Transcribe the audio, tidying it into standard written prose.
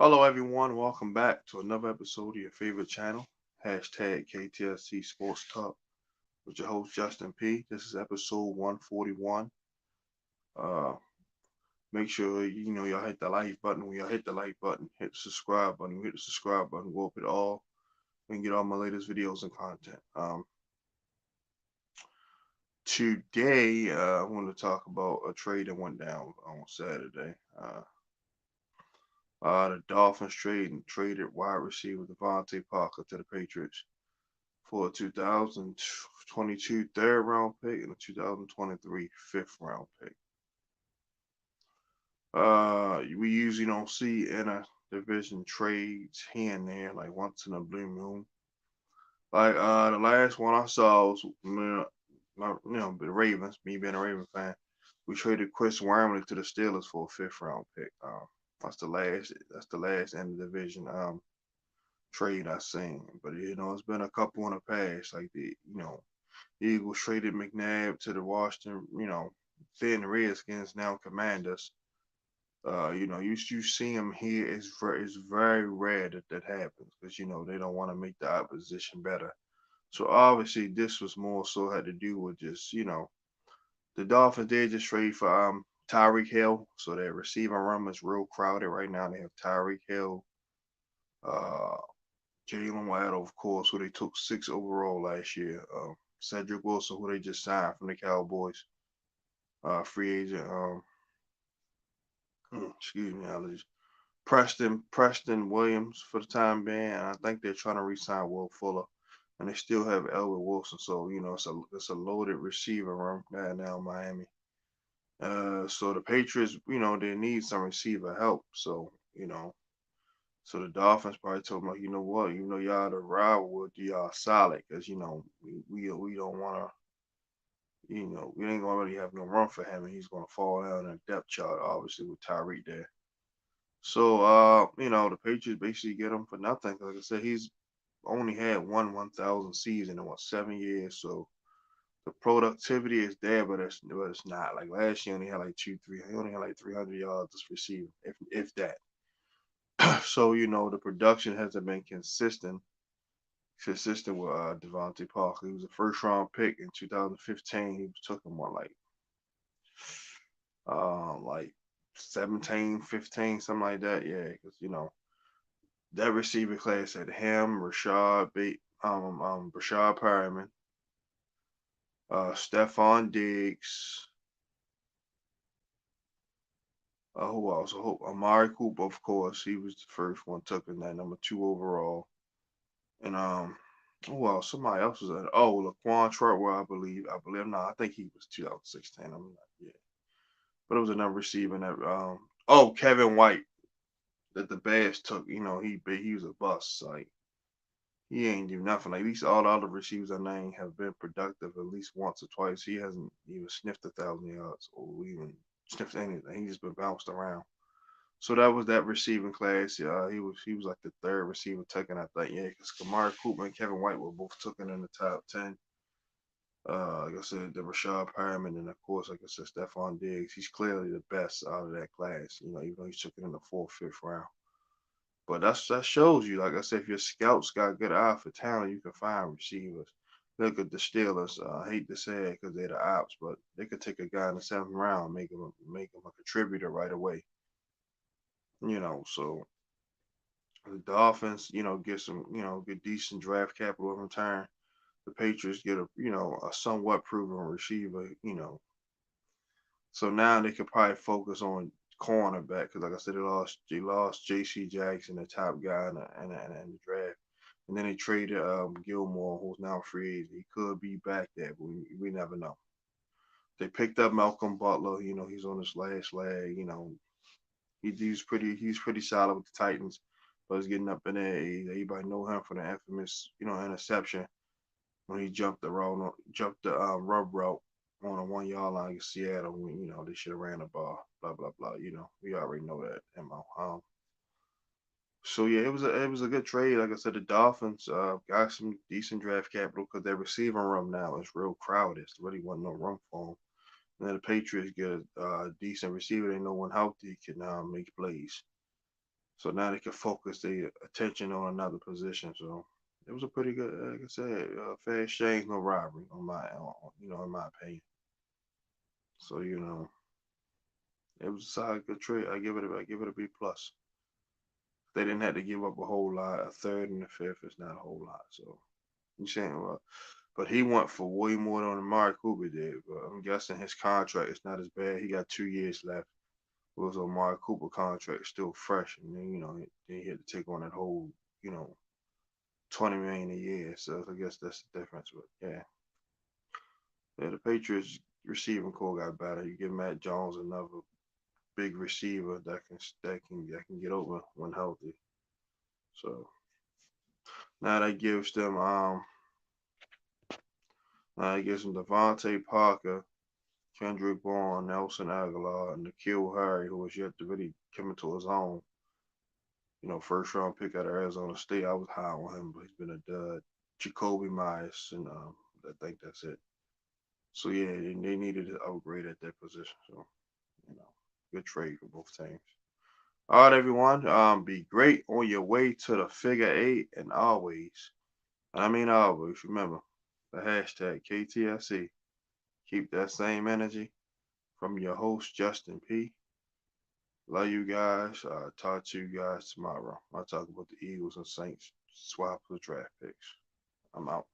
Hello, everyone. Welcome back to another episode of your favorite channel, hashtag KTSC Sports Talk, with your host, Justin P. This is episode 141. Uh, Make sure, y'all hit the like button. When y'all hit the like button, hit the subscribe button. Hit the subscribe button, go up it all, and get all my latest videos and content. Today, I want to talk about a trade that went down on Saturday. The Dolphins traded wide receiver Devante Parker to the Patriots for a 2022 third round pick and a 2023 fifth round pick. We usually don't see in a division trades here and there, like once in a blue moon. Like the last one I saw was the Ravens. Me being a Raven fan, we traded Chris Wormley to the Steelers for a fifth round pick. That's the last. That's the last in the division trade I seen. But it's been a couple in the past, like the Eagles traded McNabb to the Washington, then Redskins, now Commanders. You see him here. It's very rare that happens because they don't want to make the opposition better. So obviously this was more so had to do with just the Dolphins did just trade for Tyreek Hill, so their receiving room is real crowded right now. They have Tyreek Hill, uh, Jalen Waddle, of course, who they took 6 overall last year. Cedric Wilson, who they just signed from the Cowboys, free agent. Excuse me, allergies. Preston Williams for the time being, and I think they're trying to re-sign Will Fuller, and they still have Elwood Wilson. So it's a loaded receiver room right now in Miami. So the Patriots, they need some receiver help. So the Dolphins probably told him, like, you know what, y'all the rival, will do y'all solid because we don't want to. We ain't gonna really have no run for him, and he's gonna fall down in the depth chart, obviously with Tyreek there. So, the Patriots basically get him for nothing. Like I said, he's only had 1,000 season in 7 years. So the productivity is there, but it's not. Like last year, he only had like he only had like 300 yards receiving, if that. So the production hasn't been consistent with Devante Parker. He was a first round pick in 2015. He took him like 17, 15, something like that. Yeah, because that receiver class had him, Rashad Perriman, Stephon Diggs, who else? Amari Cooper, of course. He was the first one took in that number 2 overall. And who else? Somebody else was at. Oh, Laquan Treadwell, I believe. No, I think he was 2016. I'm not. Yeah, but it was another receiver that. Kevin White that the Bears took. He was a bust. Like he ain't do nothing. Like at least all the other receivers I named have been productive at least once or twice. He hasn't even sniffed 1,000 yards or even sniffed anything. He just been bounced around. So that was that receiving class. He was like the third receiver taken, I think. Yeah, because Kamari Cooper and Kevin White were both taken in the top 10. Like I said, the Rashad Perriman, and of course, like I said, Stephon Diggs. He's clearly the best out of that class. Even though he took it in the fourth, fifth round. But that shows you, like I said, if your scouts got a good eye for talent, you can find receivers. Look at the Steelers. I hate to say it because they're the ops, but they could take a guy in the 7th round, make him a contributor right away. So the Dolphins, get some, get decent draft capital in return. The Patriots get a somewhat proven receiver. So now they could probably focus on cornerback because, like I said, they lost J.C. Jackson, the top guy in the draft, and then they traded Gilmore, who's now a free agent. He could be back there, but we never know. They picked up Malcolm Butler. He's on his last leg. He's pretty solid with the Titans, but he's getting up in there. Everybody know him for the infamous interception when he jumped the rub route on a 1 yard line in Seattle. When they should have ran the ball. Blah blah blah. We already know that. So yeah, it was a good trade. Like I said, the Dolphins got some decent draft capital because their receiving room now is real crowded. There really wasn't no room for them. And then the Patriots get a decent receiver. They know when healthy can make plays. So now they can focus their attention on another position. So it was a pretty good, like I said, fair exchange, no robbery on in my opinion. So it was a solid good trade. I give it a B plus. They didn't have to give up a whole lot. A third and a fifth is not a whole lot. So you saying, well, but he went for way more than Amari Cooper did. But I'm guessing his contract is not as bad. He got 2 years left. Whereas Amari Cooper contract is still fresh, and then he had to take on that whole you know 20 million a year. So I guess that's the difference. But yeah, the Patriots receiving core got better. You give Matt Jones another big receiver that can get over when healthy. So now that gives them Devante Parker, Kendrick Bourne, Nelson Aguilar, and N'Keal Harry, who was yet to really come into his own. First round pick out of Arizona State. I was high on him, but he's been a dud. Jacoby Myers, and I think that's it. So yeah, they needed to upgrade at that position. So you know, good trade for both teams. All right, everyone. Be great on your way to the figure eight, and always remember the hashtag KTSC. Keep that same energy from your host Justin P. Love you guys. Talk to you guys tomorrow. I'll talk about the Eagles and Saints swap for the draft picks. I'm out.